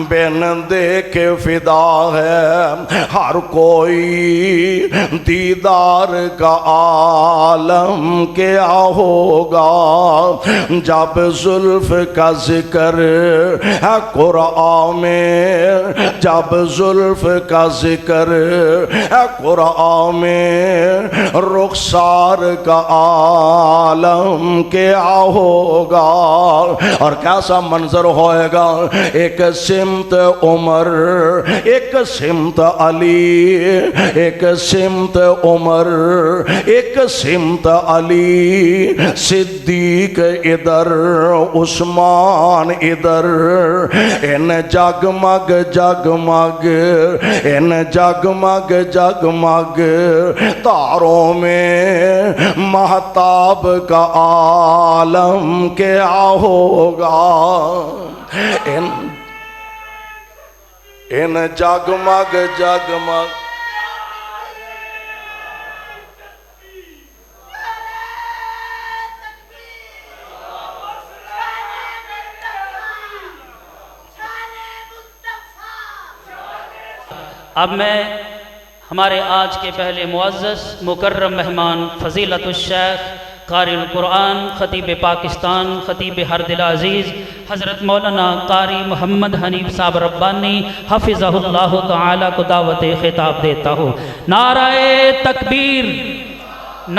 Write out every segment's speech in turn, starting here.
بن دیکھے فدا ہے ہر کوئی دیدار کا عالم کیا ہوگا جب زلف کا ذکر ہے قرآن میں جب زلف کا ذکر ہے قرآن میں رخسار کا عالم کیا ہوگا اور کیسا منظر ہوئے گا ایک سمت عمر ایک سمت علی ایک سمت عمر ایک سمت علی صدیق ادھر عثمان ادھر ان جگمگ جگمگ ان جگمگ جگمگ تاروں میں مہتاب کا عالم کیا ہوگا ان جگمگ جگمگ اب میں ہمارے آج کے پہلے معزز مکرم مہمان فضیلت الشیخ قاری القرآن خطیب پاکستان خطیب ہر دل عزیز حضرت مولانا قاری محمد حنیف صاحب ربانی حفظہ اللہ تعالی کو دعوت خطاب دیتا ہوں۔ نعرہ تکبیر،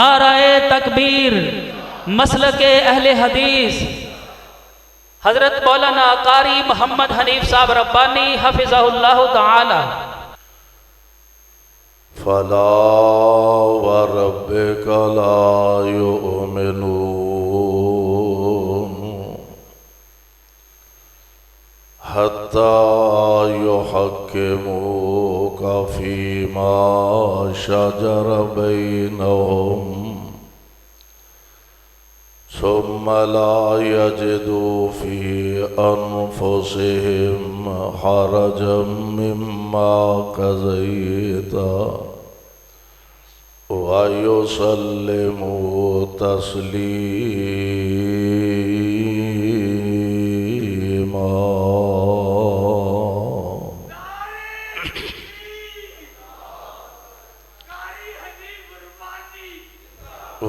نعرہ تکبیر، مسلک اہل حدیث حضرت مولانا قاری محمد حنیف صاحب ربانی حفظہ اللہ تعالی۔ فلا وربك لا يؤمنون حتى يحكموك فيما شجر بينهم ثم لا يجدوا في أنفسهم حرجا مما قضيت ويسلموا تسليما۔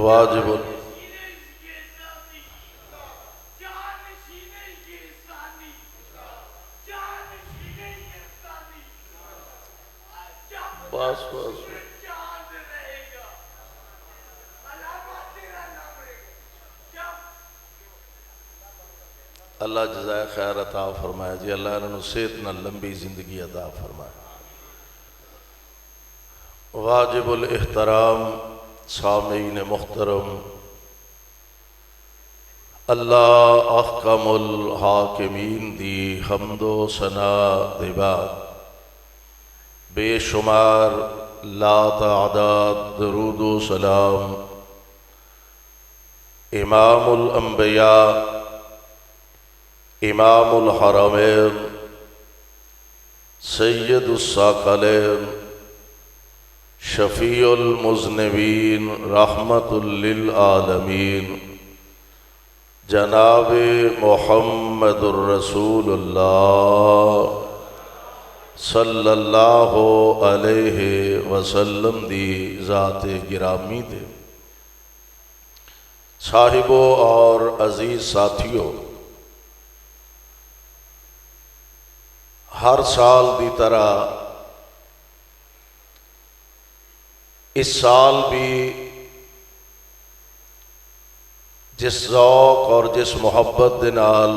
واجب بس بس اللہ جزائے خیر عطا فرمائے جی، اللہ انہوں صحت نہ لمبی زندگی عطا فرمائے۔ واجب الاحترام سامعین محترم، اللہ احکم الحاکمین دی حمد و ثنا دے بعد بے شمار لا تعداد درود و سلام امام الانبیاء امام الحرمین سید الثقلین شفیع المذنبین رحمت للعالمین جناب محمد الرسول اللہ صلی اللہ علیہ وسلم دی ذات گرامی دے صاحبوں اور عزیز ساتھیوں، ہر سال دی طرح اس سال بھی جس ذوق اور جس محبت دے نال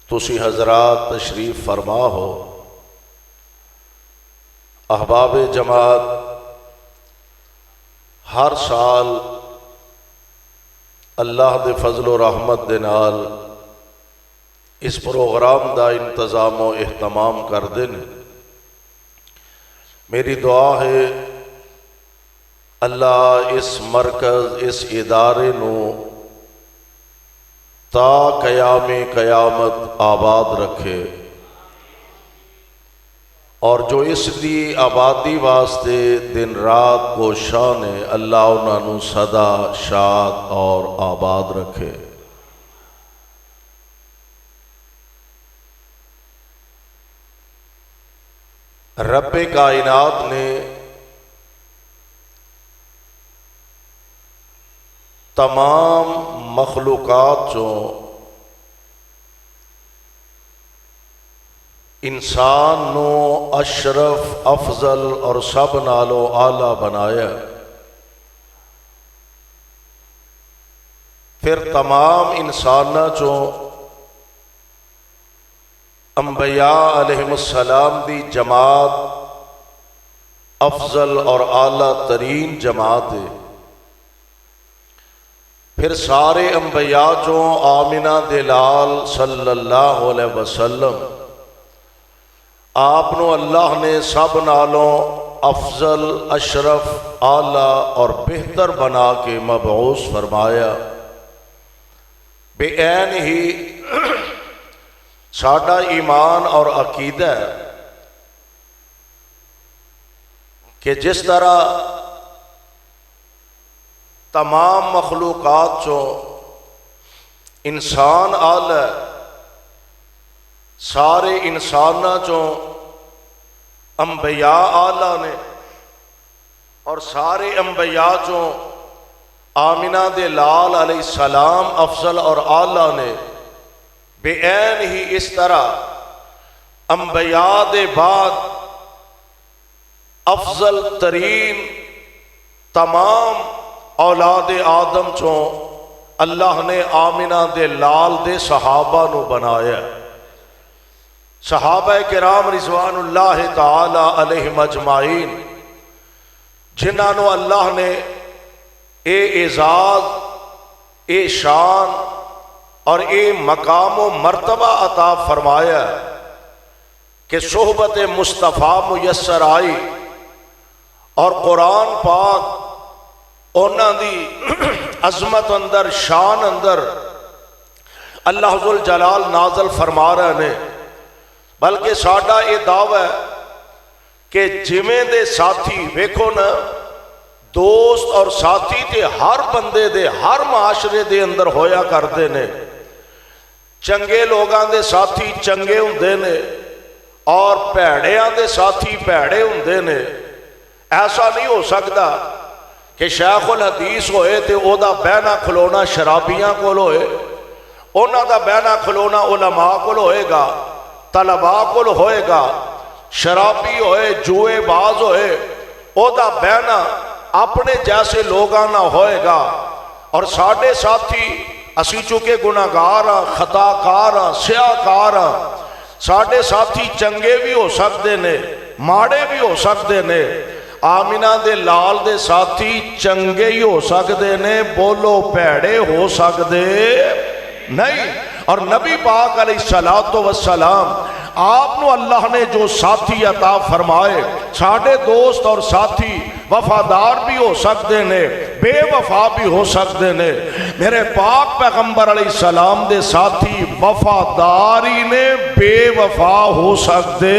تسی حضرات تشریف فرما ہو، احباب جماعت ہر سال اللہ دے فضل و رحمت دے نال اس پروگرام دا انتظام و اہتمام کر دینے۔ میری دعا ہے اللہ اس مرکز اس ادارے نو تا قیام قیامت آباد رکھے، اور جو اس دی آبادی واسطے دن رات کوشاں نے اللہ انہاں نو سدا شاد اور آباد رکھے۔ رب کائنات نے تمام مخلوقات چوں انسان نو اشرف افضل اور سب نالو اعلیٰ بنایا، پھر تمام انساناں چوں انبیاء علیہم السلام دی جماعت افضل اور اعلیٰ ترین جماعت ہے۔ پھر سارے انبیاء چوں آمنہ دلال صلی اللہ علیہ وسلم آپ نو اللہ نے سب نالوں افضل اشرف اعلیٰ اور بہتر بنا کے مبعوث فرمایا۔ بے عین ہی ساڈا ایمان اور عقیدہ ہے کہ جس طرح تمام مخلوقات چوں انسان اعلی، سارے انساناں چوں انبیاء اعلیٰ نے، اور سارے انبیاء چوں آمنہ دے لال علیہ السلام افضل اور اعلیٰ نے، بے عین ہی اس طرح انبیاء دے بعد افضل ترین تمام اولاد آدم چوں اللہ نے آمنہ دے لال دے صحابہ نو بنایا۔ صحابہ کرام رضوان اللہ تعالی علیہم اجمعین جنہاں نو اللہ نے اے اعزاز، اے شان اور اے مقام و مرتبہ عطا فرمایا کہ صحبت مصطفیٰ میسر آئی، اور قرآن پاک اونا دی عظمت اندر شان اندر اللہ ذو جلال نازل فرما رہے نے۔ بلکہ ساڈا یہ دعویٰ ہے کہ جویں دے ساتھی ویکھو نا، دوست اور ساتھی تے ہر بندے دے ہر معاشرے دے اندر ہویا کردے نے۔ چنگے لوگاں دے ساتھی چنگے ہوندے نے اور پیڑیاں دے ساتھی پیڑے ہوندے نے۔ ایسا نہیں ہو سکتا کہ شیخ الحدیث ہوئے تے او دا بہنا کھلونا شرابیاں کول ہوئے، اونا دا بہنا کھلونا علماء کول ہوئے گا، طلباء کول ہوئے گا۔ شرابی ہوئے، جوئے باز ہوئے، او دا بہنا اپنے جیسے لوگاں نہ ہوئے گا۔ اور ساڈے ساتھی اسی چونکہ گناہگار ہاں، خطا کار ہاں، سیاہ کار ہاں، ساڈے ساتھی چنگے بھی ہو سکتے نے، ماڑے بھی ہو سکتے نے۔ آمنہ دے لال دے ساتھی چنگے ہی ہو سکتے نے، بولو پیڑے ہو سکتے نہیں۔ اور نبی پاک علیہ السلام آپ نو اللہ نے جو ساتھی عطا فرمائے، ساڑھے دوست اور ساتھی وفادار بھی ہو سکتے نے، بے وفا بھی ہو سکتے نے۔ میرے پاک پیغمبر علیہ السلام دے ساتھی وفاداری نے، بے وفا ہو سکتے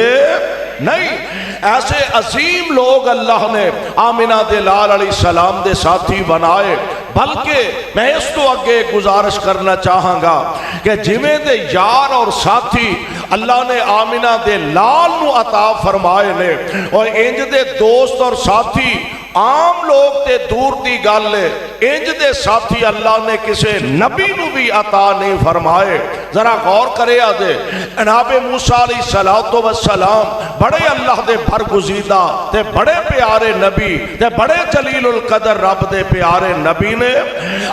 نہیں۔ ایسے عظیم لوگ اللہ نے آمنہ دے لال علیہ السلام دے ساتھی بنائے۔ بلکہ میں اس تو آگے گزارش کرنا چاہاں گا کہ جویں دے یار اور ساتھی اللہ نے آمنہ دے لال نو عطا فرمائے نے، اور انج دے دوست اور ساتھی عام لوگ تے دور دی گل ہے، انج دے ساتھی اللہ نے کسے نبی نو بھی عطا نہیں فرمائے۔ ذرا غور کرے آدھے، جناب موسیٰ علیہ السلام بڑے اللہ دے برگزیدہ تے بڑے پیارے نبی تے بڑے جلیل القدر رب دے پیارے نبی نے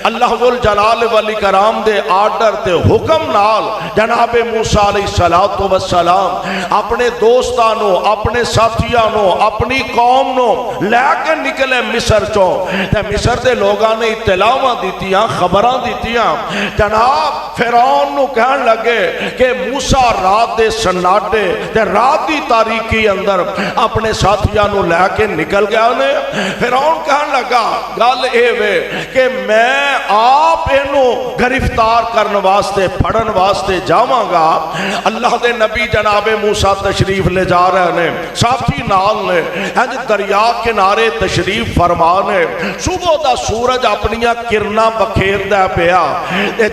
اللہ ذو الجلال والاکرام دے آرڈر تے حکم نال جناب موسیٰ علیہ السلام اپنے دوستانوں، اپنے ساتھیانوں، اپنی قوم نو لے کے نکلے مصر چوں، تے مصر دے لوگاں نے اطلاعاں دیتیاں، خبراں دیتیاں۔ جناب فرعون نو کہن لگے کہ موسیٰ رات دے سناٹے تے رات دی تاریکی اندر اپنے ساتھیاں نو لے کے نکل گیا نے۔ فرعون کہن لگا گل اے وے کہ میں آپ انو گرفتار کرن واسطے پھڑن واسطے جاواں گا۔ اللہ دے نبی جناب موسیٰ تشریف لے جا رہے نے، ساتھی نال نے، دریا کنارے تشریف فرمانے۔ صبح دا سورج اپنیاں کرنا بکھیر دے پیا،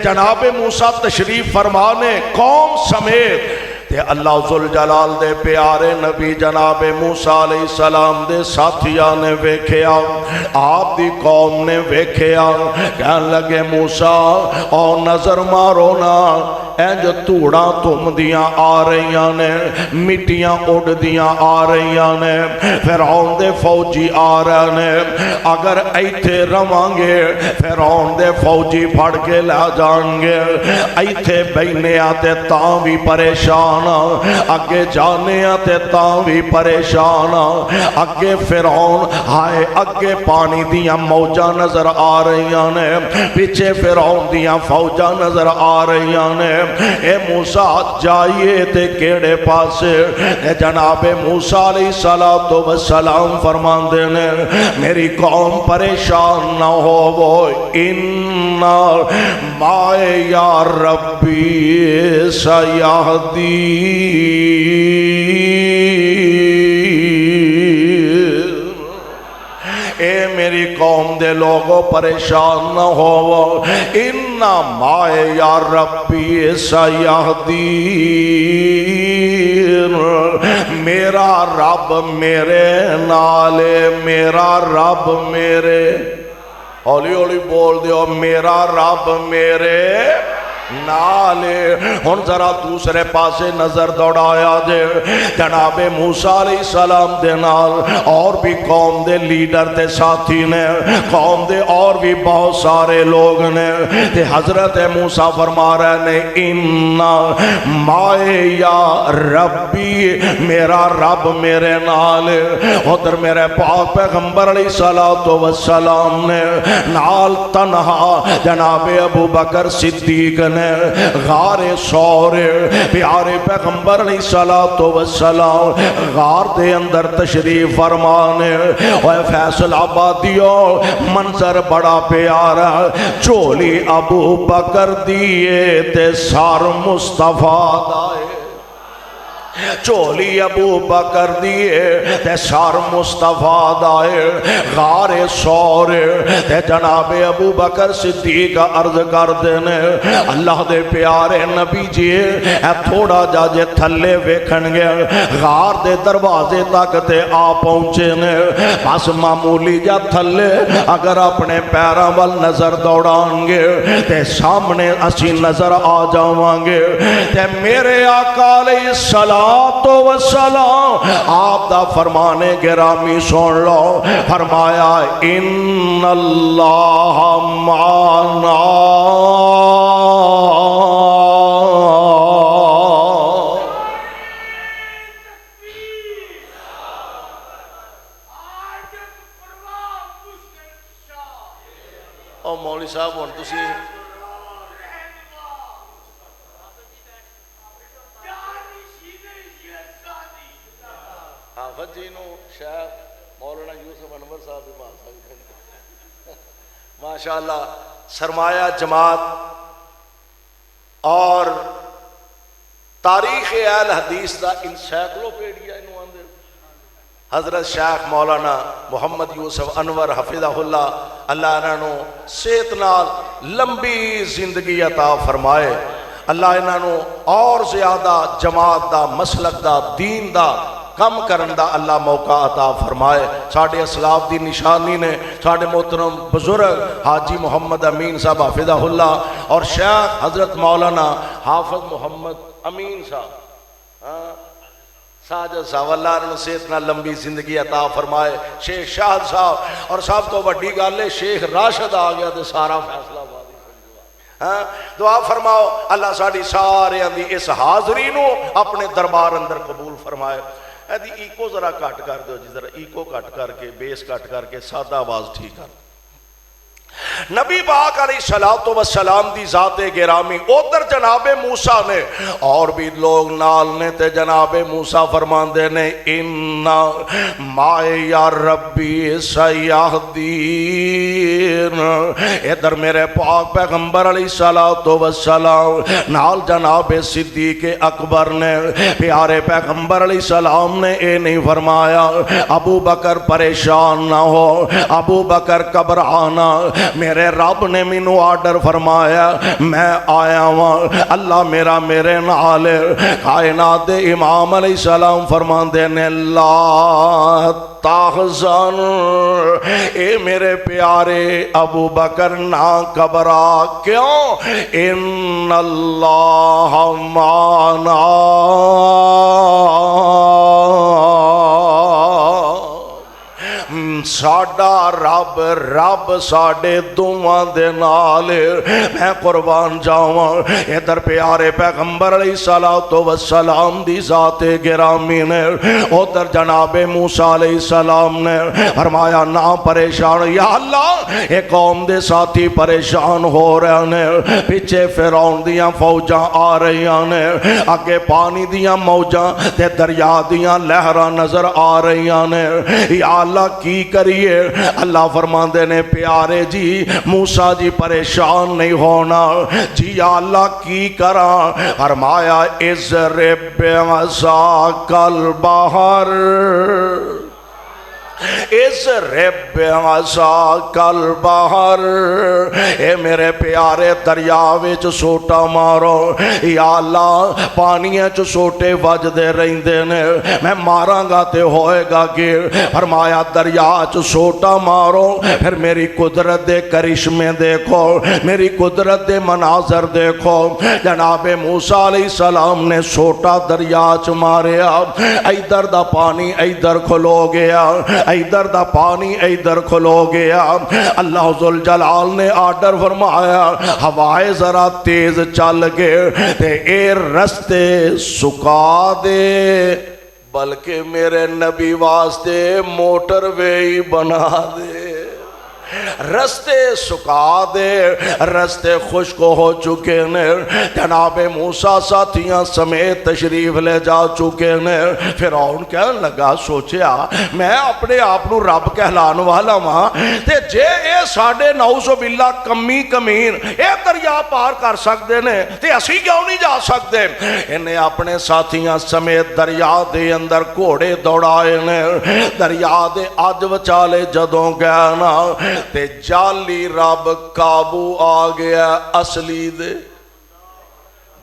جناب موسیٰ تشریف فرمانے قوم سمیت تے اللہ ذوالجلال دے پیارے نبی جناب موسیٰ علیہ السلام دے ساتھیاں نے ویکھیا، آپ دی قوم نے ویکھیا، کہنے لگے موسیٰ او نظر مارو نا، اینج توڑاں تم دیاں آ رہیاں نے، مٹیاں اڑ دیاں آ رہیاں نے، فرعون دے فوجی آ رہے نے، اگر ایتھے روانگے فرعون دے فوجی پھڑ کے لے جان گے، ایتھے بہنے آتے تاں بھی پریشان، اگے جانے آتے تاں بھی پریشان، اگے فرعون ہائے اگے پانی دیاں موجاں نظر آ رہیاں نے، پیچھے فرعون دیاں فوجاں نظر آ رہیاں نے، اے موسیٰ جائیے تے کیڑے پاسے؟ جناب موسیٰ علیہ السلام فرمان دینے میری قوم پریشان نہ ہو، وہ اِنَّا مَعَ یا ربی سَیَہْدِین، اے میری قوم دے لوگوں پریشان نہ ہو، اِنَّا مَعَ یا ربی سَیَہْدِین، میرا رب میرے نالے، میرا رب میرے، ہولی ہولی بول دیو، میرا رب میرے نالے۔ ہن ذرا دوسرے پاسے نظر دوڑایا دے، جناب موسیٰ علیہ السلام دے نال اور بھی قوم دے لیڈر تے ساتھی نے، قوم دے اور بھی بہت سارے لوگ نے، تے حضرت موسیٰ فرما رہے نے اِنَّا مَعَ یا ربی، میرا رب میرے نال۔ ادھر میرے پاک پیغمبر علیہ السلام نے نال تنہا جناب ابو بکر صدیق نے غار سور پیارے پیغمبر علیہ السلام غار دے اندر تشریف فرمانے، اوہ فیصل آبادیوں منظر بڑا پیارا، چولی ابو بکر دیئے تے سار مصطفیٰ دائے، چولی ابو بکر دیئے تے سار مصطفیٰ دائے، غار سور تے جناب ابو بکر صدیق عرض کر دینے اللہ دے پیارے نبی جی اے تھوڑا جا جے تھلے ویکھن گے، غار دے دروازے تک تے آ پہنچے نے، بس معمولی جا تھلے اگر اپنے پیراں وال نظر دوڑان گے تے سامنے اسی نظر آ جاواں گے، تے میرے آقا علیہ السلام آپ دا فرمانے گرامی سن لو، فرمایا ان اللہ معنا، او مولوی صاحب ہن تسی حافظ جی نو شیخ مولانا یوسف انور صاحب بھی مان سکتے ہیں ماشاءاللہ، سرمایہ جماعت اور تاریخ اہل حدیث دا انسائکلوپیڈیا انہوں آندے، حضرت شیخ مولانا محمد یوسف انور حفظہ اللہ، اللہ انہوں صحت نال لمبی زندگی عطا فرمائے، اللہ انہوں اور زیادہ جماعت دا مسلک دا دین دا کم کرن دا اللہ موقع عطا فرمائے۔ ساڑھے اسلاف دی نشانی نے ساڑھے محترم بزرگ حاجی محمد امین صاحب حافظہ اللہ اور شیخ حضرت مولانا حافظ محمد امین صاحب ساجد صاحب، اللہ نے صحتنا لمبی زندگی عطا فرمائے، شیخ شاہد صاحب، اور صاحب تو بڑی گالے شیخ راشد آ گیا تو سارا فیصلہ دعا فرماؤ اللہ ساڑھی سارے اندھی اس حاضری نو اپنے دربار اندر قبول فرمائے۔ ایدی ایکو ذرا کٹ کر دو جی، ذرا ایکو کٹ کر کے بیس کٹ کر کے سادہ آواز ٹھیک کر۔ نبی پاک علیہ السلام دی ذات گرامی ادھر جناب موسیٰ نے اور بھی لوگ نال نے تے جناب موسیٰ فرمان دے نے اِنَّا مَعَ یا ربی سَیَہْدِین، ادھر میرے پاک پیغمبر علیہ السلام نال جناب صدیق اکبر نے پیارے پیغمبر علیہ السلام نے اے نہیں فرمایا ابو بکر پریشان نہ ہو، ابو بکر گھبرانا، میرے رب نے مینوں آرڈر فرمایا میں آیا ہوں اللہ میرا میرے نال کائنات دے امام علیہ السلام فرماندے نے لا تحزن اے میرے پیارے ابو بکر نہ گھبرا کیوں ان اللہ معنا ساڈا رب ساڈے دوواں دے نال میں قربان جاواں ادھر پیارے پیغمبر علیہ الصلوۃ والسلام دی ذات گرامی نے ادھر جناب موسیٰ علیہ السلام نے فرمایا نہ پریشان یا اللہ اے قوم دے ساتھی پریشان ہو رہے نے پیچھے فرعون دیاں فوجاں آ رہی نے اگے پانی دیاں موجاں تے دریا دیاں لہراں نظر آ رہی نے یا اللہ کی کریے اللہ فرماندے نے پیارے جی موسیٰ جی پریشان نہیں ہونا جی یا اللہ کی کرا فرمایا اضرب بعصاک البحر اضرب بعصاک البحر اے میرے پیارے دریا وچ سوٹا مارو یا اللہ پانی چ سوٹے وجدے رہندے نے میں ماراں گا تے ہوئے گا گر فرمایا دریا چ سوٹا مارو پھر میری قدرت دے کرشمے دیکھو میری قدرت دے مناظر دیکھو جناب موسیٰ علیہ السلام نے سوٹا دریا چ ماریا ادھر دا پانی ادھر کھلو گیا ادھر دا پانی ادھر کھلو گیا اللہ ذوالجلال نے آرڈر فرمایا ہوائے ذرا تیز چل گئے تے اے رستے سکا دے بلکہ میرے نبی واسطے موٹر وے بنا دے رستے سکا دے رستے خشک ہو چکے نے جناب موسیٰ ساتھیاں سمیت تشریف لے جا چکے نے فرعون کہنے لگا سوچیا میں اپنے آپنو رب کہلان والا ماں تے جے اے ساڑھے نعوذ باللہ کمی کمین اے دریا پار کر سکتے نے تے اسی کیوں نہیں جا سکتے انہیں اپنے ساتھیاں سمیت دریا دے اندر گھوڑے دوڑائے نے دریا دے آج وچالے جدوں گیا نا تے جالی رب قابو آ گیا اصلی دے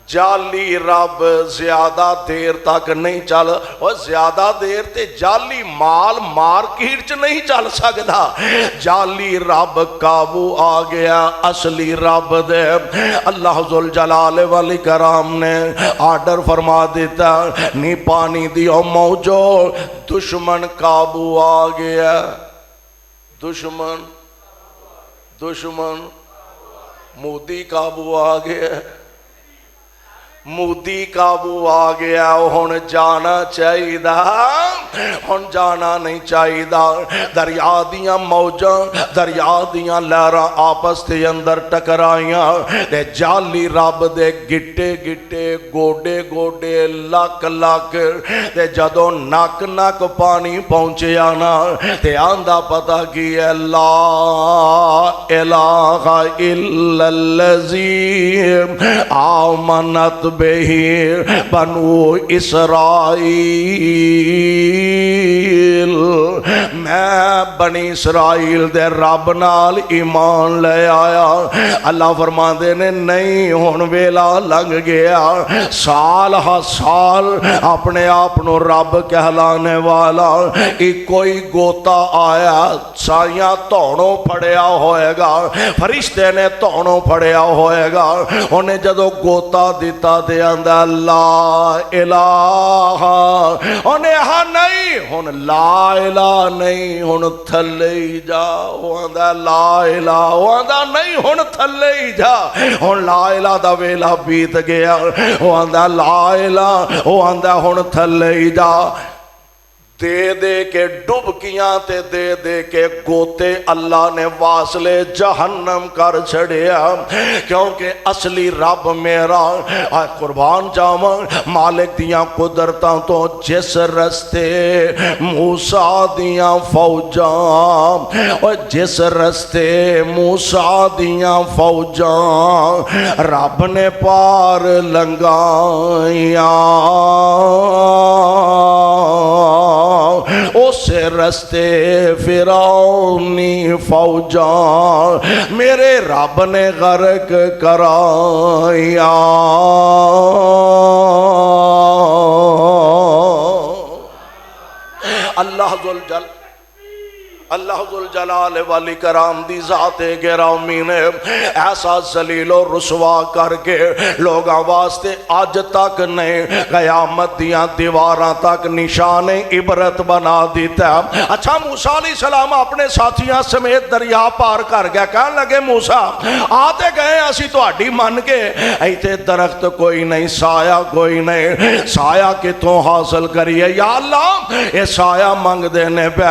جالی رب زیادہ دیر تک نہیں چل اور زیادہ دیر تے جالی مال مارکیٹ چ نہیں چل سکتا جالی رب قابو آ گیا اصلی رب دے اللہ ذوالجلال والاکرام نے آرڈر فرما دیتا نی پانی دیو موجو دشمن قابو آ گیا دشمن مودی قابو آ گیا مودی قابو آ گیا ہن جانا چاہیے ہن جانا نہیں چاہیے دریا دیاں موجاں دریا دیاں لہراں آپس دے اندر ٹکرائیاں تے جالی رب دے گٹے گٹے گوڈے گوڈے لک لک تے جدوں نک نک پانی پہنچیا نا تے آندا پتہ کی لا الہ الا الذی آمنت بہیر بنو اسرائیل میں بنی اسرائیل دے رب نال ایمان لے آیا اللہ فرماندے نے نہیں ہن ویلا لنگ گیا سال ہا سال اپنے آپنو رب کہلانے والا ایک کوئی گوتا آیا سائیاں توڑوں پھڑیا ہوئے گا فرشتے نے توڑوں پھڑیا ہوئے گا انہیں جدو گوتا دیتا دے اندر لا الہ انہیں ہاں نہیں ہن لا الہ نہیں ہن تھلے ہی جا وہاں لا الہ وہاں نہیں ہن تھلے ہی جا ہن لا الہ دا ویلا بیت گیا وہاں لا الہ وہاں ہن تھلے ہی جا دے دے کے ڈبکیاں تے دے دے کے گوتے اللہ نے واصلے جہنم کر چھڑیا کیونکہ اصلی رب میرا قربان جاواں مالک دیاں قدرتاں تو جس رستے موسیٰ دیاں فوجاں اور جس رستے موسیٰ دیاں فوجاں رب نے پار لنگائیاں اس رستے فرعونی فوجاں میرے رب نے غرق کرایا اللہ ذوالجلال والاکرام دی ذات گرامی نے ایسا ذلیل و رسوا کر کے لوگاں واسطے آج تک نہیں قیامت دیاں دیواراں تک نشان عبرت بنا دیتا ہے۔ اچھا موسیٰ علیہ السلام اپنے ساتھیاں سمیت دریا پار کر گیا، کہنے لگے موسیٰ آتے گئے اسی تو ہڈی من کے ایتے درخت کوئی نہیں، سایہ کوئی نہیں، سایہ کتوں حاصل کریے یا اللہ؟ یہ سایہ منگ دینے پہ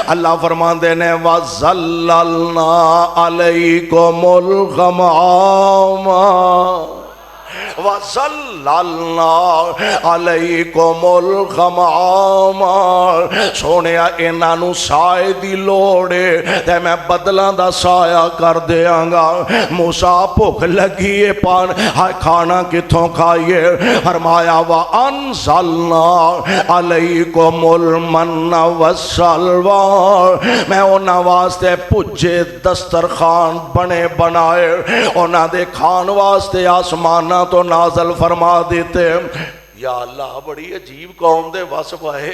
اللہ فرما دینے وَظَلَّلْنَا عَلَيْكُمُ الْغَمَامَ وَظَلَّلْنَا عَلَيْكُمُ الْغَمَامَ سونیا انہاں سائے دی لوڑے تے میں بدلاں دا سایہ کر دیاں گا۔ موسیٰ بھوک لگیے پان کھانا کتھوں کھائیے؟ فرمایا وَأَنزَلْنَا عَلَيْكُمُ الْمَنَّ وَالسَّلْوَىٰ میں انہاں واسطے پجے دسترخوان بنے بنائے، انہاں دے کھان واسطے آسمانہ تو نازل فرما دیتے۔ یا اللہ بڑی عجیب قوم دے وصف ہے،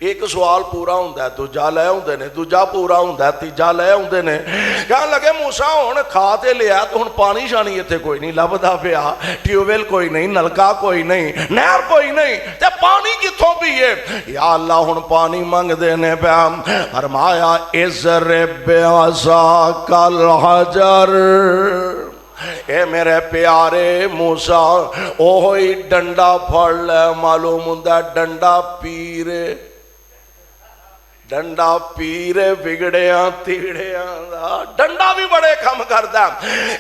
ایک سوال پورا ہوندہ ہے دوجا لے ہوندے نے، دوجا پورا ہوندہ ہے تیجا لے ہوندے نے۔ کہاں لگے موسیٰ ہون کھاتے لیا تو ہن پانی شانی یہ تھے کوئی نہیں لبدا پیا، ٹیوبیل کوئی نہیں، نلکا کوئی نہیں، نہر کوئی نہیں، تے پانی کتھوں پیے؟ یا اللہ ہن پانی مانگ دینے پہ فرمایا اضرب بعصاک الحجر اے میرے پیارے موسیٰ اوہی ڈنڈا پھڑ لے، معلوم ہوندہ ڈنڈا پیرے، ڈنڈا پیرے بگڑیاں تیڑیاں ڈنڈا بھی بڑے کم کردا۔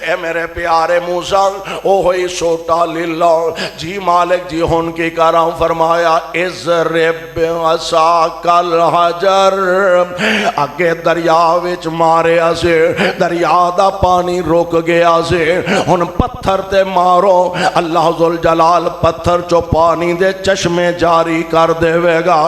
اے میرے پیارے موسیٰ اوہی سوٹا لیلا جی مالک جی ہن کی کراں؟ فرمایا اضرب بعصاک الحجر اگے دریا وچ مارے اسے، دریا دا پانی رک گیا سے، ہن پتھر تے مارو، اللہ ذوالجلال پتھر چو پانی دے چشمے جاری کر دے گا۔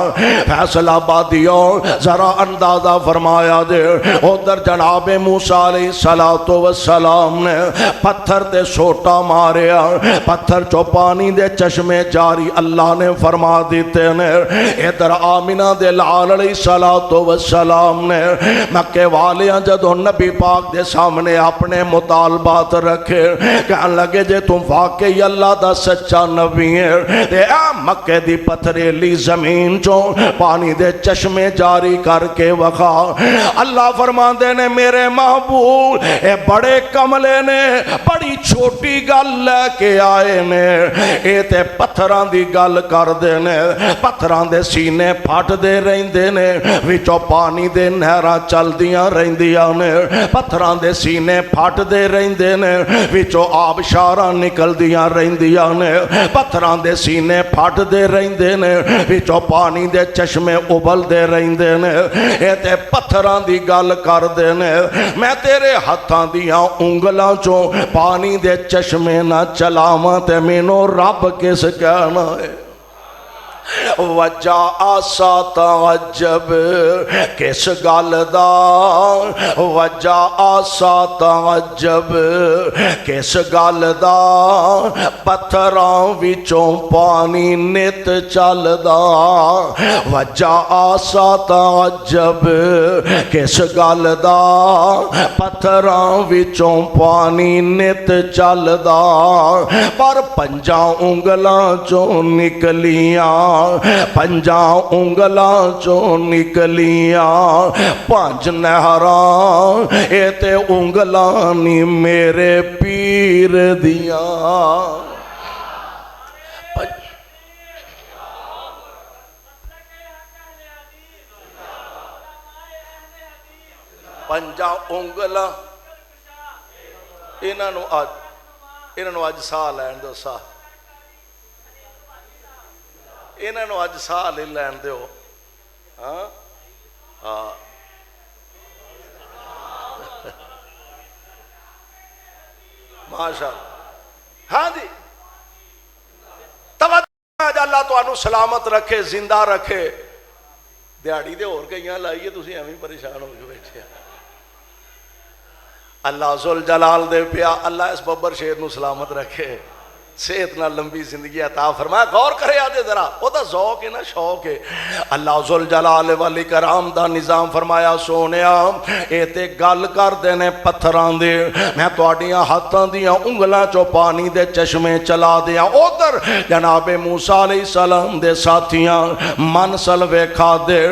فیصلہ بادیوں ذرا اندازہ فرمایا دے ادھر جناب موسیٰ علیہ السلام نے پتھر تے سوٹا ماریا، پتھر چو پانی دے چشمے جاری اللہ نے فرما دیتے نے۔ ادھر آمینہ دے لال علیہ السلام نے مکے والیاں جدو نبی پاک دے سامنے اپنے مطالبات رکھے، کہنے لگے جے تم واقعی اللہ دا سچا نبی ہے تے اے مکے دی پتھریلی زمین چو پانی دے چشمے جاری کر کے وقا۔ اللہ فرماندے نے میرے محبوب اے بڑے کملے نے بڑی چھوٹی گل لے کے آئے نے، اے تے پتھران دی گل کر دے نے، پتھران دے سینے پھٹ دے رہندے نے، وچو پانی دے نہراں چل دیاں رہندیاں نے، پتھران دے سینے پھٹ دے رہندے نے، وچو آبشاراں نکل دیاں رہندیاں نے، پتھران دے سینے پھٹ دے رہندے نے، وچو پانی دے چشمے ابل دے رہندے نے، اے تے پتھران دی گل کر دے نے، میں تیرے ہتھاں دیاں انگلاں چوں پانی دے چشمے نہ چلاواں تے مینوں رب کس کہنا ہے؟ وجہ آسا تعجب کس گل دا، وجہ آسا تعجب کس گل دا، پتھراں وچوں پانی نت چلدا، وجہ آسا تعجب کس گل دا، پتھراں وچوں پانی نت چلدا، پر پنجاں انگلاں چوں نکلیاں، پنجاں انگلاں چوں نکلیاں پانچ نہراں، اے تے انگلاں نی میرے پیر دیاں۔ پنجاں انگلاں انہوں اج ساہ لین دو، ساہ انہوں اج ساہ لے لین دو۔ ہاں ہاں ماشاء اللہ، ہاں جی توجہ، اللہ تو انہوں سلامت رکھے، زندہ رکھے۔ دیہڑی دے اور کئیاں لائیے تسی ایویں پریشان ہو کے بیٹھے۔ اللہ ذل جلال دے پیا اللہ اس ببر شیر نو سلامت رکھے صحت نہ لمبی زندگی عطا فرمایا. غور کرے آدھے ذرا وہ دا ذوق ہے نا شوق ہے. اللہ ذل جلال والاکرام دا نظام فرمایا سونیا اے تے گل کر دینے پتھران دے میں تواڈیاں ہاتھاں دیاں انگلاں چو پانی دے چشمے چلا دیاں. ادھر جناب موسیٰ علیہ السلام دے ساتھیاں من سلوے کھا دے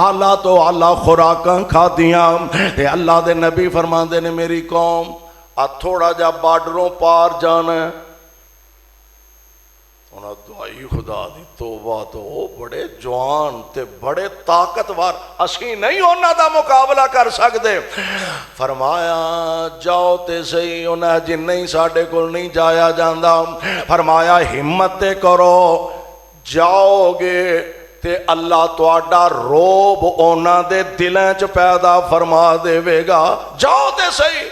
آلہ تو آلہ خوراکاں کھا دیاں تے اللہ دے نبی فرمان دے نے میری قوم آ تھوڑا جا بارڈروں پار جانا ہے. انہاں دعائی خدا دی توبہ تو وہ بڑے جوان تے بڑے طاقتور اسی نہیں انہاں دا مقابلہ کر سکتے. فرمایا جاؤ تے صحیح انہاں جن نہیں ساڑھے کل نہیں جایا جاندہ. فرمایا ہمت تے کرو جاؤ گے تے اللہ تواڈا روب انہاں دے دلیں چ پیدا فرما دے وے گا. جاؤ تے صحیح.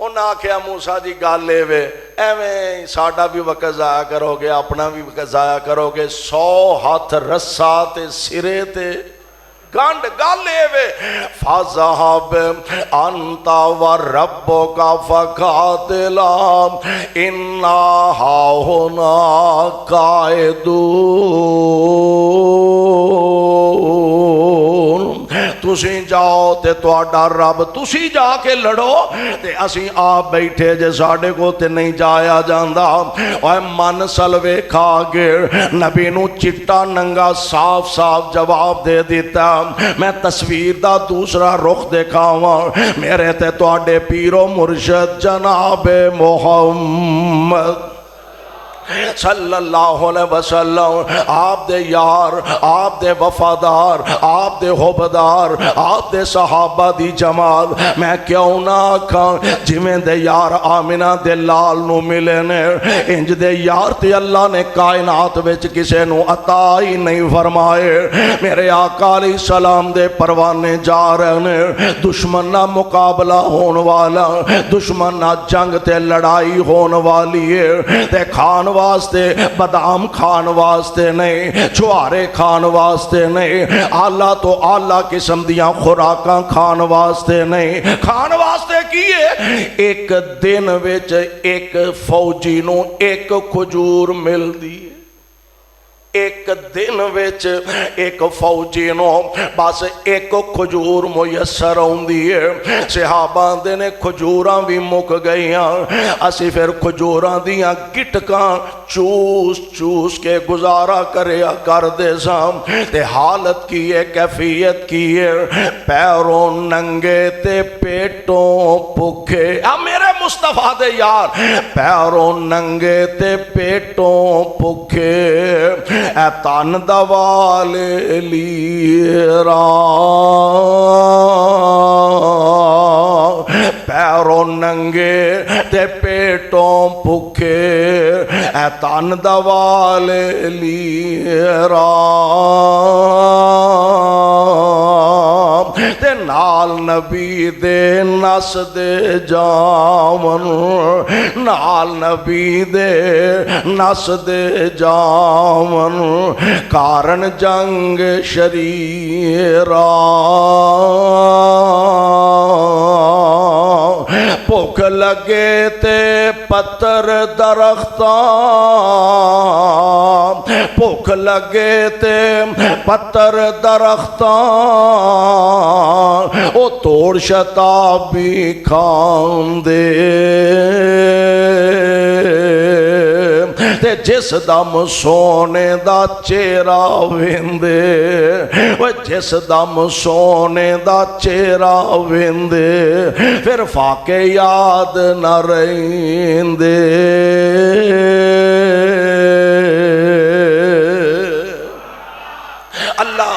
انہاں آکھیا موسیٰ جی گال لے وے ایویں ساڑھا بھی وقت ضائع کرو گے اپنا بھی وقت ضائع کرو گے 100 ہاتھ رسا تے سرے تے گانڈ گال لے وے. فَذَهَبْ أَنْتَ وَرَبُّكَ فَقَاتِلَا إِنَّا هَاهُنَا قَاعِدُونَ. تسی جاؤ تے تواڈا رب تسی جا کے لڑو تے اسی آپ بیٹھے جے ساڑھے کو تے نہیں جایا جاندہ. اوہ من سلوے کھا گئے نبی نو چٹا ننگا صاف صاف جواب دے دیتا. میں تصویر دا دوسرا رخ دکھاواں میرے تے تواڈے پیرو مرشد جناب محمد صلی اللہ علیہ وسلم آپ دے یار آپ دے وفادار آپ دے حبدار آپ دے صحابہ دی جماعت میں کیوں نہ آکھاں جویں دے یار آمنہ دے لال نو ملے نے انج دے یار تے اللہ نے کائنات وچ کسے نو عطا ہی نہیں فرمائے. میرے آقا علیہ السلام دے پروانے جا رہے نے دشمن نہ مقابلہ ہون والا دشمن نہ جنگ تے لڑائی ہون والی ہے تے کھان واسطے بادام کھان واسطے نہیں چھوارے کھان واسطے نہیں آلہ تو آلہ قسم دیاں خوراکاں کھان واسطے نہیں کھان واسطے کیے. ایک دن وچ ایک فوجی نو ایک کھجور مل دی. ایک دن وچ ایک فوجی نو بس ایک کھجور میسر ہوندی ہے. صحابہ دے نے کھجوراں بھی مک گئیاں اسی پھر کھجوراں دیاں گٹکاں چوس چوس کے گزارا کریا کر دے سام. تے حالت کی ہے کیفیت کی ہے پیروں ننگے تے پیٹوں پکھے. میرے مصطفیٰ دے یار پیروں ننگے تے پیٹوں پکھے اے تن دوالے لیران پیروں ننگے تے پیٹوں پکھے اے تن دوالے لیران تے نال نبی دے نس دے جامن نال نبی دے نس دے جامن کارن جنگ شریران بھوک لگے تے پتر درختان بھوک لگے تے پتر درختان او توڑ شتابی کھان دے تے جس دم سونے دا چہرہ ویندے وہ جس دم سونے دا چہرہ ویندے پھر فاقے یاد نہ رہندے. اللہ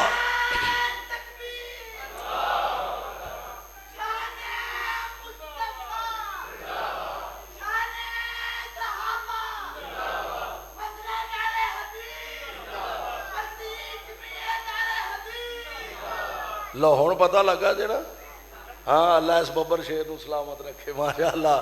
لو ہون پتہ لگا جڑا ہاں اللہ اس ببر شیر نو سلامت رکھے ماشاءاللہ.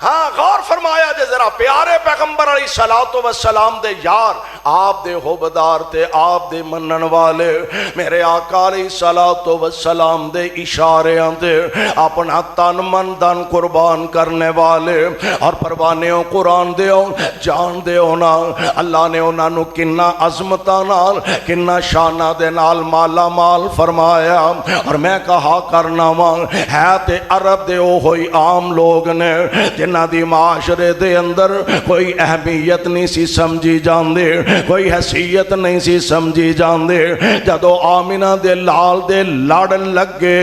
ہاں غور فرمایا جے ذرا پیارے پیغمبر علیہ الصلوۃ والسلام دے یار آپ دے حبدار تے آپ دے منن والے میرے آقا علیہ الصلوۃ والسلام دے اشاریاں تے اپنا تن من دن قربان کرنے والے اور پروانےوں قرآن دیو جان دیو نا اللہ نے انہاں نو کنا عظمتاں نال کنا شاناں دے نال مالا مال فرمایا اور میں کہا کرنا وا ہے تے عرب دے او ہوئی عام لوگ نے جنہ دی معاشرے دے اندر کوئی اہمیت نہیں سی سمجھی جاندے کوئی حیثیت نہیں سی سمجھی جاندے جدو آمینہ دے لال دے لڑ لگے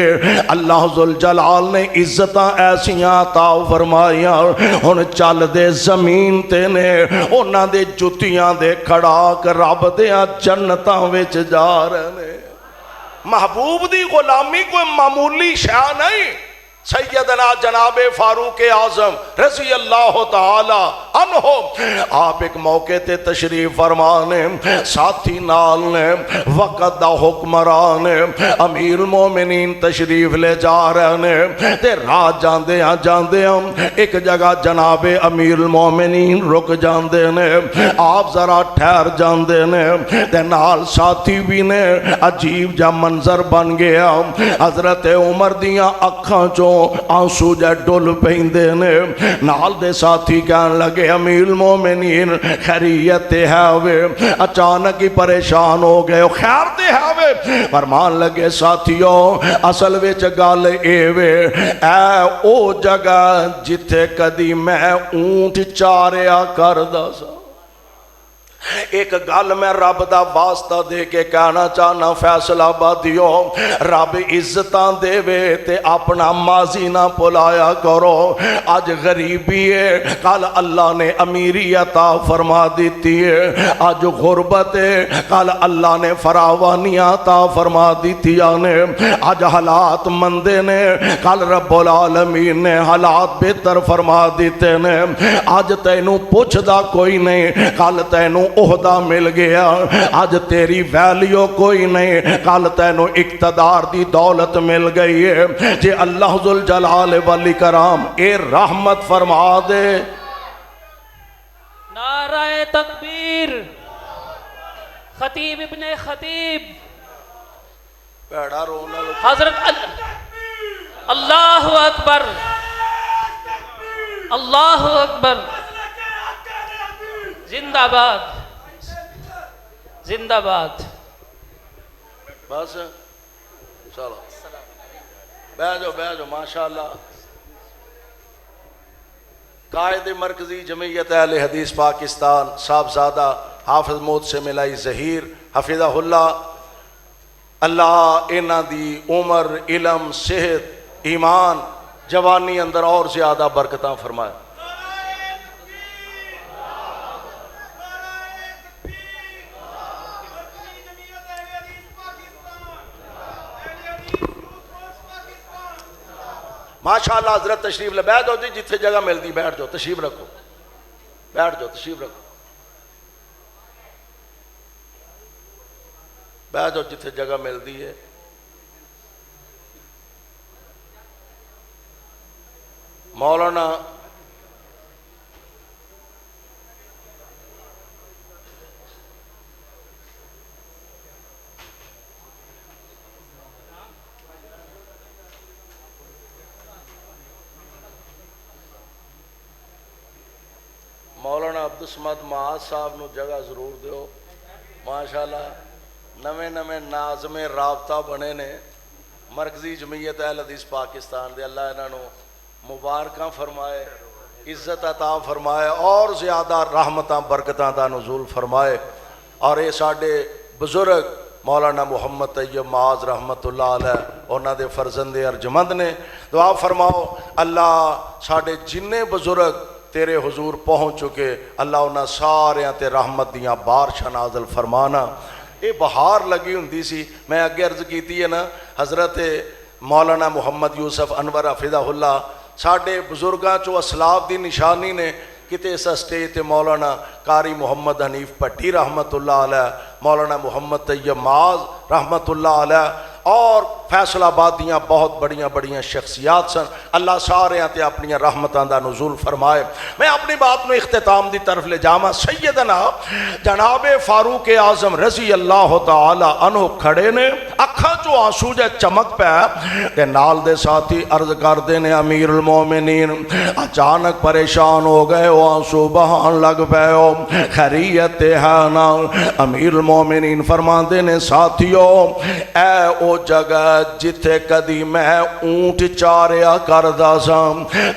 اللہ ذوالجلال نے عزتاں ایسیاں عطا فرمائیاں ہن چل دے زمین تے نے انہاں دے جتیاں دے کھڑاک رب دیاں جنتاں وچ جا رہے نے محبوب دی غلامی کوئی معمولی شے نہیں سیدنا جناب فاروق اعظم رضی اللہ تعالی عنہ آپ ایک موقع تے تشریف فرمانے ساتھی نال نے وقت دا حکمران امیر المومنین تشریف لے جا رہے نے تے راہ جاندے ہم ایک جگہ جناب امیر المومنین رک جاندے نے آپ ذرا ٹھہر جاندے نے تے نال ساتھی بھی نے عجیب جا منظر بن گیا حضرت عمر دیاں اکھاں چوں آنسو جا ڈول پہندے نے نال دے ساتھی کہن لگے امیر المومنین خیریت تے ہے اچانک ہی پریشان ہو گئے خیر تے ہے فرمان لگے ساتھیوں اصل وچ گل اے وے اے او جگہ جتھے کدی میں اونٹ چاریا کردا سا ایک گل میں رب دا واسطہ دے کے کہنا چاہنا فیصلہ آبادیو رب عزتاں دے وے تے اپنا ماضی نہ بھلایا کرو آج غریبی ہے کل اللہ نے امیری عطا فرما دیتی ہے آج غربت ہے کل اللہ نے فراوانی عطا فرما دیتی ہے آج حالات مندے نے کل رب العالمین نے حالات بہتر فرما دیتے نے آج تینوں پوچھ دا کوئی نہیں کل تینوں عہدہ مل گیا آج تیری ویلیو کوئی نہیں کل تینوں اقتدار دی دولت مل گئی ہے جے اللہ ذوالجلال والاکرام اے رحمت فرما دے نعرہ تکبیر خطیب ابن خطیب پیڑا رونا حضرت اللہ اکبر اللہ اکبر زندہ باد زندہ باد بس چلو بیٹھ جاؤ ماشاءاللہ قائد مرکزی جمعیت اہل حدیث پاکستان صاحبزادہ حافظ محسن ملائی ظہیر حفظہ اللہ انہاں دی عمر علم صحت ایمان جوانی اندر اور زیادہ برکتاں فرمائے ماشاءاللہ حضرت تشریف لے بیٹھ جاؤ جی جتھے جگہ ملتی بیٹھ جاؤ تشریف رکھو بیٹھ جاؤ تشریف رکھو بیٹھ جاؤ جتھے جگہ ملتی ہے مولانا مولانا عبدالصمد معاذ صاحب نو جگہ ضرور دیو ماشاءاللہ نویں ناظم رابطہ بنے نے مرکزی جمعیت اہل حدیث پاکستان دے اللہ انہاں نو مبارکاں فرمائے عزت عطا فرمائے اور زیادہ رحمتاں برکتاں دا نزول فرمائے اور اے ساڈے بزرگ مولانا محمد طیب معاذ رحمت اللہ علیہ انہاں دے فرزند ارجمند نے دعا فرماؤ اللہ ساڈے جننے بزرگ تیرے حضور پہنچ چکے اللہ انہاں ساریاں تے رحمت دیاں بارشاں نازل فرمانا یہ بہار لگی ہوندی سی میں اگے عرض کیتی ہے نا حضرت مولانا محمد یوسف انور حفظہ اللہ ساڈے بزرگاں چو اسلاف دی نشانی نے کتے اس اسٹیج تے مولانا قاری محمد حنیف پٹی رحمت اللہ علیہ مولانا محمد طیب معاذ رحمت اللہ علیہ اور فیصل آبادیاں بہت بڑیاں بڑیاں شخصیات سن، اللہ سارے تے اپنی رحمتاں دا نزول فرمائے۔ میں اپنی بات میں اختتام دی طرف لے جاواں، سیدنا جناب فاروق اعظم رضی اللہ تعالی عنہ کھڑے نے، اکھاں چوں آنسو جے چمک پے تے نال دے ساتھی عرض کردے نے امیر المومنین اچانک پریشان ہو گئے ہو، آنسو بہان لگ پے ہو، خیریت ہے نا؟ امیر المومنین فرماندے نے ساتھیو اے او جگہ جتھے کدی میں اونٹ چاریا کردا سا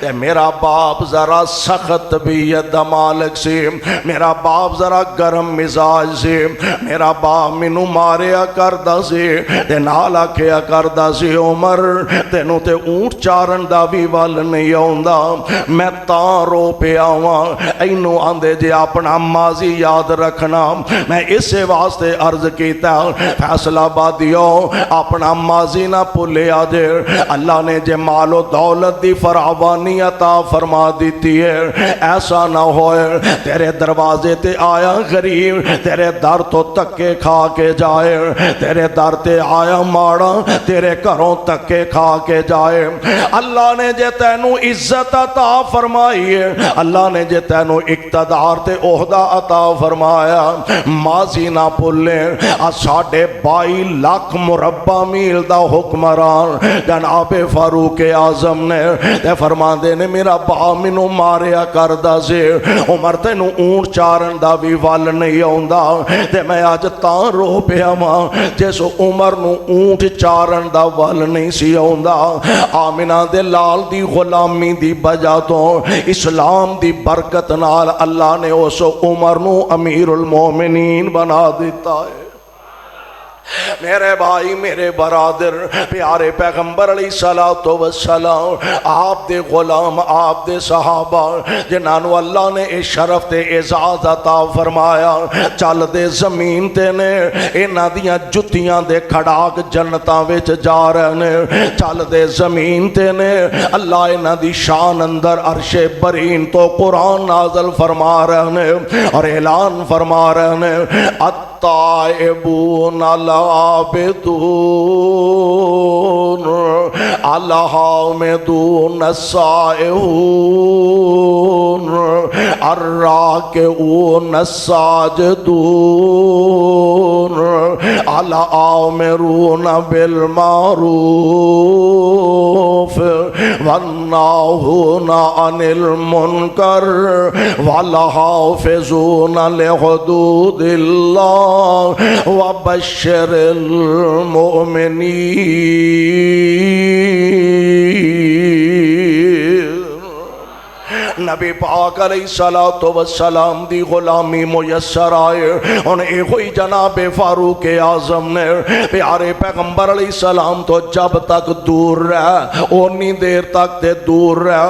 تے میرا باپ ذرا سخت طبیعت دا مالک سی، میرا باپ ذرا گرم مزاج سی، میرا باپ مینوں ماریا کردا سی تے نال آکھیا کردا سی عمر تینوں تے اونٹ چارن دا بھی ول نہیں آوندا، میں تاں رو پیا واں اینوں آندے جے اپنا ماضی یاد رکھنا، میں اسے واسطے عرض کیتا فیصل آبادیو اپنا ماضی نہ بھولیا جے، اللہ نے جے مال و دولت دی فراوانی عطا فرما دیتی ہے، ایسا نہ ہوئے تیرے دروازے تے آیا غریب تیرے در تو تکے کھا کے جائے، تیرے در تے آیا ماڑا تیرے گھروں تکے کھا کے جائے۔ اللہ نے جے تینوں عزت عطا فرمائی ہے، اللہ نے جے تینوں اقتدار تے عہدہ عطا فرمایا، ماضی نہ بھولے۔ 22.5 لاکھ مربع میل دا حکمران جناب فاروق اعظم نے تے فرماندے نے میرا باپ مینوں ماریا کردا سی، عمر تینوں اونٹ چارن دا بھی ول نہیں آوندا تے میں اج تاں رو پیا واں جس عمر نوں اونٹ چارن دا ول نہیں سی آوندا۔ آمنہ دے لال دی غلامی دی وجہ تو اسلام دی برکت نال اللہ نے اس عمر نوں امیر المومنین بنا دیتا ہے۔ میرے بھائی میرے برادر پیارے پیغمبر علیہ السلام آپ دے غلام آپ دے صحابہ جنہوں اللہ نے اس شرف تے اعزاز عطا فرمایا چل دے زمین تے نے انہاں دیاں جتیاں دے کھڑاک جنتاں وچ جا رہے نے، چل دے زمین تے نے اللہ انہاں دی شان اندر عرش برین تو قرآن نازل فرما رہے نے اور اعلان فرما رہے نے التائبون العابدون الحامدون السائحون الراکعون الساجدون الآمرون بالمعروف والناہون عن المنکر والحافظون لحدود اللہ وبشر المؤمنین۔ نبی پاک علیہ السلام دی غلامی میسر آئے ان ایک جناب فاروق اعظم نے پیارے پیغمبر علیہ السلام تو جب تک دور رہا اونی دیر تک تے دور رہا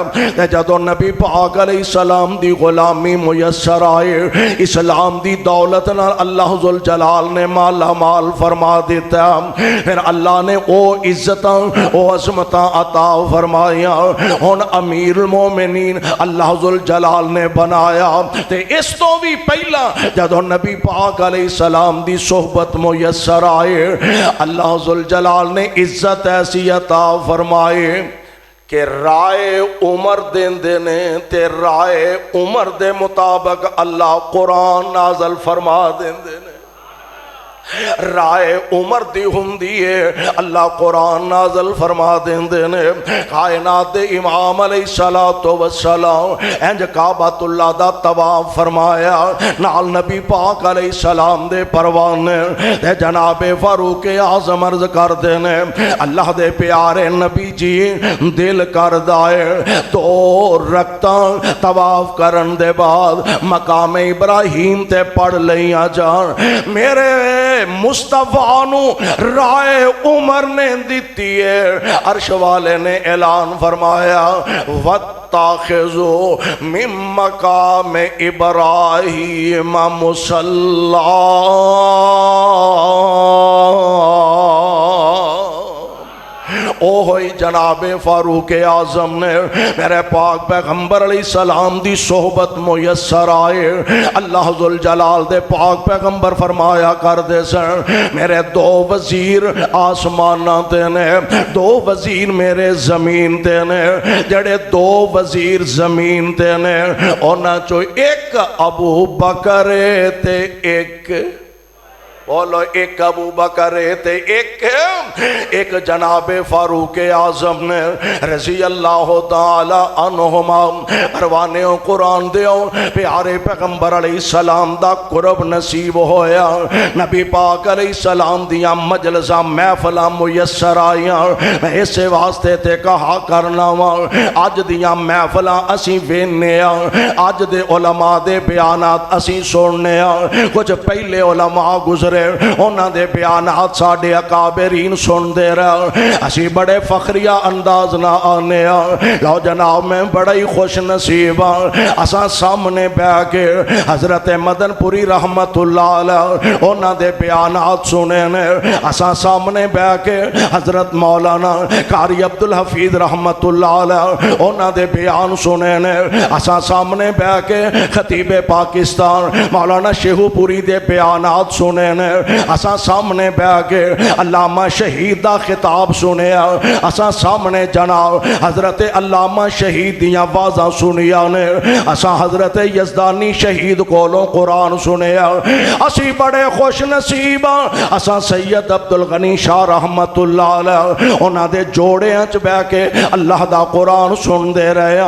جدو نبی پاک علیہ السلام دی غلامی میسر آئے اسلام دی دولت نہ اللہ ذوالجلال نے مالا مال فرما دیتا، پھر اللہ نے او عزتاں او عظمتاں عطا فرمایا، ہن امیر المومنین اللہ ذوالجلال نے بنایا تے اس تو بھی پہلا جدو نبی پاک علیہ السلام دی صحبت میسر آئے اللہ ذوالجلال نے عزت ایسی عطا فرمائے کہ رائے عمر دین دینے تے رائے عمر دے مطابق اللہ قرآن نازل فرما دین دینے، رائے عمر دی ہندی ہے اللہ قرآن نازل فرما دیندے نے۔ کائنات دے امام علیہ السلام انج کعبۃ اللہ دا طواف فرمایا نال نبی پاک علیہ السلام دے پروانے تے جناب فاروق اعظم عرض کر دینے اللہ دے پیارے نبی جی دل کر دائے تو رکھتاں طواف کرن دے بعد مقام ابراہیم تے پڑھ لیاں جان، میرے مصطفیٰ نو رائے عمر نے دیتی ہے، عرش والے نے اعلان فرمایا وَاتَّخِذُوا مِن مَّقَامِ إِبْرَاهِيمَ مُصَلًّى۔ او ہوئی جناب فاروق اعظم نے میرے پاک پیغمبر علیہ السلام دی صحبت میسر آئے، اللہ ذوالجلال دے پاک پیغمبر فرمایا کر دے سن میرے دو وزیر آسمانہ تے نے، دو وزیر میرے زمین تے نے، جڑے دو وزیر زمین تے نے اونا چو ایک ابو بکر تے ایک بولو ایک ابو بکر تے ایک جناب فاروق اعظم نے رضی اللہ تعالی عنہما۔ پروانیوں قرآن دیو پیارے پیغمبر علیہ السلام دا قرب نصیب ہویا، نبی پاک علیہ السلام دیاں مجلساں محفلاں میسر آئیاں، میں اسے واسطے تے کہا کرنا وا اج دیاں محفلاں اسی وینے اج دے علماء دے بیانات اسی سننے کچھ پہلے علماء گزرے انہاں دے بیانات ساڑھے اکابرین سن دے رہے، اسی بڑے فخریہ انداز نہ آنے لو جناب میں بڑا ہی خوش نصیب اساں سامنے بے کے حضرت مدن پوری رحمت اللہ علیہ انہاں دے بیانات سنے نے، اساں سامنے بے کے حضرت مولانا قاری عبدالحفیظ رحمت اللہ علیہ انہاں دے بیان سنے نے، اساں سامنے بے کے خطیب پاکستان مولانا شیخو پوری دے بیانات سنے نے، اساں سامنے بے کے علامہ شہید دا خطاب سنے، اساں سامنے جناب حضرت علامہ شہید دیاں بازاں سنیا نے، اساں حضرت یزدانی شہید کولوں قرآن سنے، اسی بڑے خوش نصیب اساں سید عبدالغنی شاہ رحمت اللہ علیہ انہاں دے جوڑے انچ بے کے اللہ دا قرآن سن دے رہے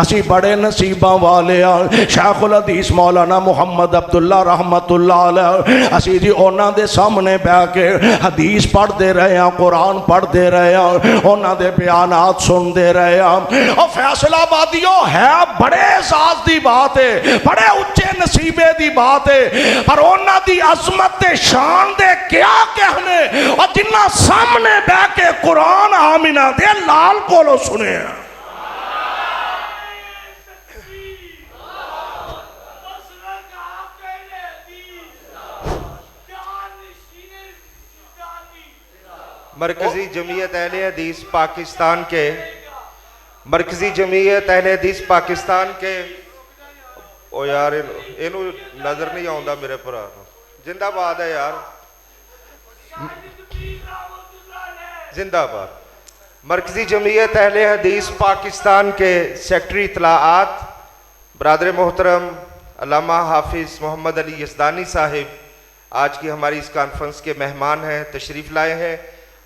اسی بڑے نصیباں والے شیخ الحدیث مولانا محمد عبداللہ رحمت اللہ علیہ اسی جی انہاں دے سامنے بے کے حدیث پڑھ دے رہے ہیں، قرآن پڑھ دے رہے ہیں، انہاں دے بیانات سن دے رہے ہیں۔ اور فیصلہ آبادیوں ہے بڑے اعزاز دی بات ہے، بڑے اچھے نصیبے دی بات ہے، پر انہاں دی عظمت دے شان دے کیا کہنے، اور جنہ سامنے بے کے قرآن آمینہ دے لال کولو سنے ہیں۔ مرکزی جمعیت اہل حدیث پاکستان کے مرکزی جمعیت اہل حدیث پاکستان کے او یار اینو نظر نہیں آؤندا میرے پر زندہ باد ہے یار زندہ باد مرکزی جمعیت اہل حدیث پاکستان کے سیکٹری اطلاعات برادر محترم علامہ حافظ محمد علی یزدانی صاحب آج کی ہماری اس کانفرنس کے مہمان ہیں، تشریف لائے ہیں،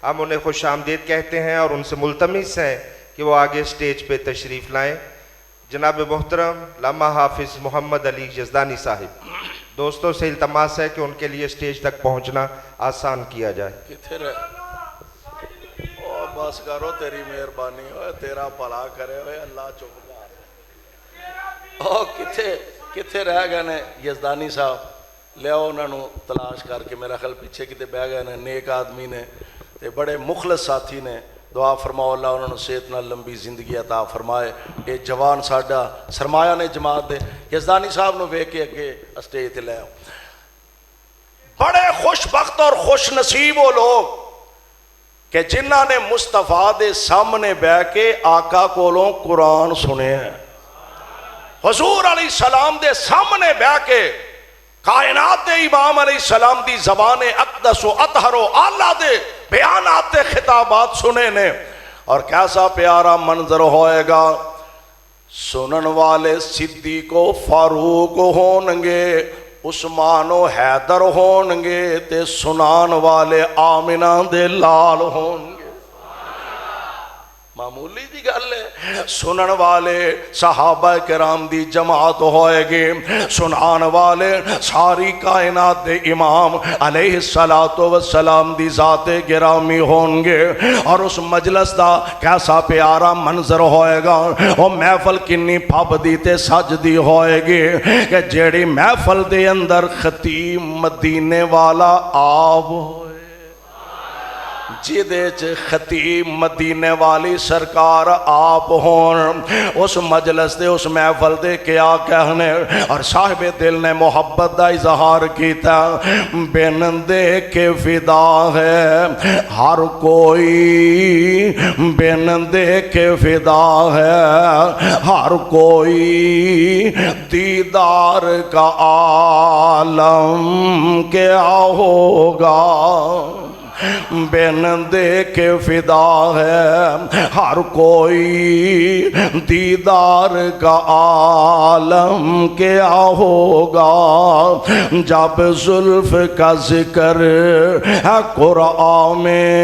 ہم انہیں خوش آمدید کہتے ہیں اور ان سے ملتمس ہیں کہ وہ آگے سٹیج پہ تشریف لائیں۔ جناب محترم علامہ حافظ محمد علی یزدانی صاحب، دوستوں سے التماس ہے کہ ان کے لیے سٹیج تک پہنچنا آسان کیا جائے۔ کتھے رہے او بس کرو تیری مہربانی ہوئے تیرا بھلا کرے ہوئے اللہ چوکدار او کتھے رہ گئے نے یزدانی صاحب لے آؤ انہوں نے تلاش کر کے میرا خیال پیچھے کتے بہ گئے نے، نیک آدمی نے تے بڑے مخلص ساتھی نے، دعا فرماؤ اللہ انہوں نے صحت نہ لمبی زندگی عطا فرمائے۔ اے جوان ساڈا سرمایہ نے جماعت دے یزدانی صاحب نو ویکھ کے اگے اسٹیج تے لے آؤ۔ بڑے خوش بخت اور خوش نصیب وہ لوگ کہ جنہاں نے مصطفیٰ دے سامنے بہ کے آقا کولوں قرآن سنے ہیں، حضور علیہ السلام دے سامنے بہ کے کائنات دے امام علیہ السلام دی زبان اقدس و اطہر و اعلیٰ دے بیانات دے خطابات سنے نے، اور کیسا پیارا منظر ہوئے گا، سنن والے صدیق و فاروق ہونگے، عثمان و حیدر ہونگے، تے سنان والے آمنہ دے لال ہونگے۔ معمولی دی گل ہے، سنن والے صحابہ کرام دی جماعت ہوئے گی، سنان والے ساری کائنات دے امام علیہ السلام دی ذات گرامی ہونگے، اور اس مجلس دا کیسا پیارا منظر ہوئے گا، وہ محفل کنی پھبدی تے سجدی ہوئے گی کہ جیڑی محفل دے اندر خطیب مدینے والا آب ہوئے، جیدے چ خطیب مدینے والی سرکار آپ ہون، اس مجلس دے اس محفل دے کیا کہنے، اور صاحب دل نے محبت دا اظہار کیتا، بن دے کے فدا ہے ہر کوئی، بن دے کے فدا ہے ہر کوئی، دیدار کا عالم کیا ہوگا، بن دے کے فدا ہے ہر کوئی، دیدار کا عالم کیا ہوگا، جب زلف کا ذکر ہے قرآن میں،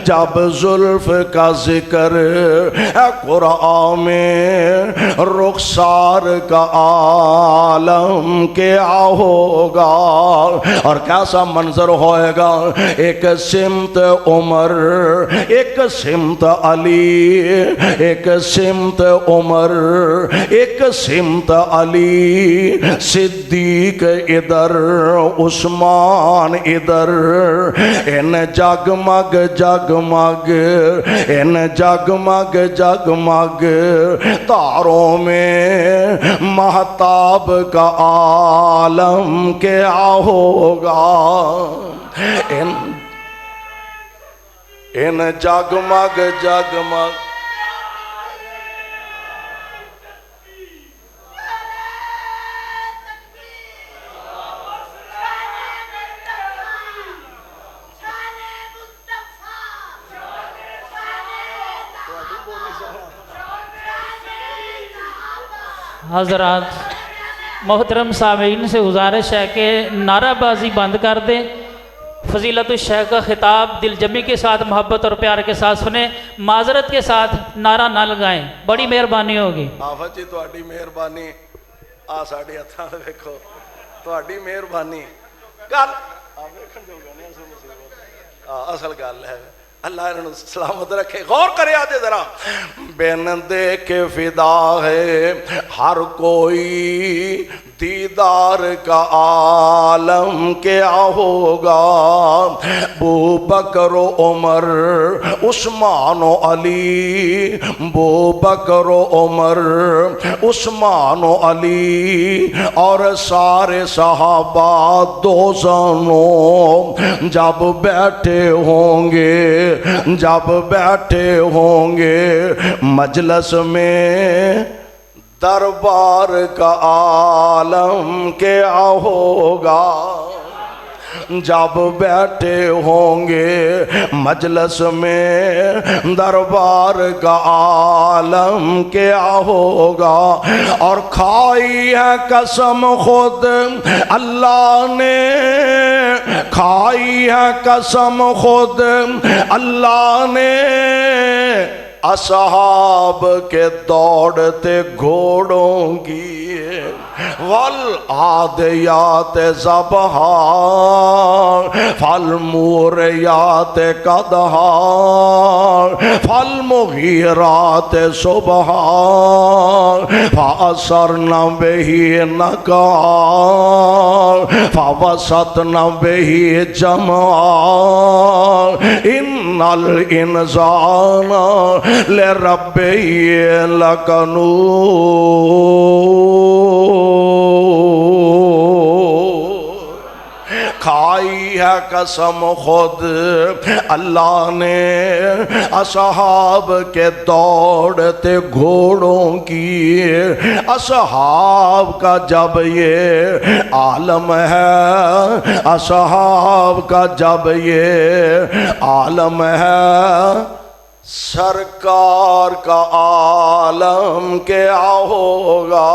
جب زلف کا ذکر ہے قرآن میں، رخسار کا عالم کیا ہوگا، اور کیسا منظر ہوئے گا، ایک سمت عمر، ایک سمت علی، ایک سمت عمر، ایک سمت علی، صدیق ادھر، عثمان ادھر، ان جگمگ جگمگ، ان جگمگ جگمگ تاروں میں مہتاب کا عالم کیا ہوگا، ان جگمگ جگمگ حضرات محترم سامعین سے گزارش ہے کہ نعرہ بازی بند کر دیں، فضیلت الشیخ کا خطاب دل جمی کے ساتھ محبت اور پیار کے ساتھ سنیں، معذرت کے ساتھ نعرہ نہ لگائیں، بڑی مہربانی ہوگی۔ آفت جی تہاڈی مہربانی، آ ساڈے ہتھاں تے ویکھو، تہاڈی مہربانی، گل آ ویکھن جو گنے اصل گل ہے، اللہ انہوں سلامت رکھے، غور کرے آجے ذرا، بین دے کے فدا ہے ہر کوئی، دیدار کا عالم کیا ہوگا، ابو بکر و عمر، عثمان و علی، ابو بکر و عمر، عثمان و علی، اور سارے صحابہ دوزنوں جب بیٹھے ہوں گے، جب بیٹھے ہوں گے مجلس میں، دربار کا عالم کیا ہوگا، جب بیٹھے ہوں گے مجلس میں، دربار کا عالم کیا ہوگا، اور کھائی ہے قسم خود اللہ نے، کھائی ہے قسم خود اللہ نے، اصحاب کے دوڑتے گھوڑوں کی، والعادیات ضبحا، فالموریات قدحا، فالمغیرات صبحا، فأثرن به نقعا، فوسطن به جمعا، ان الانسان لربه لکنود، کھائی ہے قسم خود اللہ نے اصحاب کے دوڑتے گھوڑوں کی، اصحاب کا جب یہ عالم ہے، اصحاب کا جب یہ عالم ہے، سرکار کا عالم کیا ہوگا۔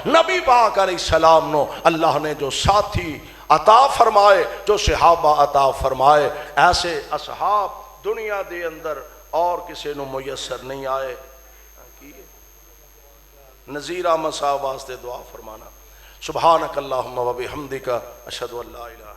نبی پاک علیہ السلام نو اللہ نے جو ساتھی عطا فرمائے، جو صحابہ عطا فرمائے، ایسے اصحاب دنیا دے اندر اور کسی نو میسر نہیں آئے۔ نذیر احمد صاحب واسطے دعا فرمانا۔ سبحانک اللہم و بحمدک، اشہد ان لا الہ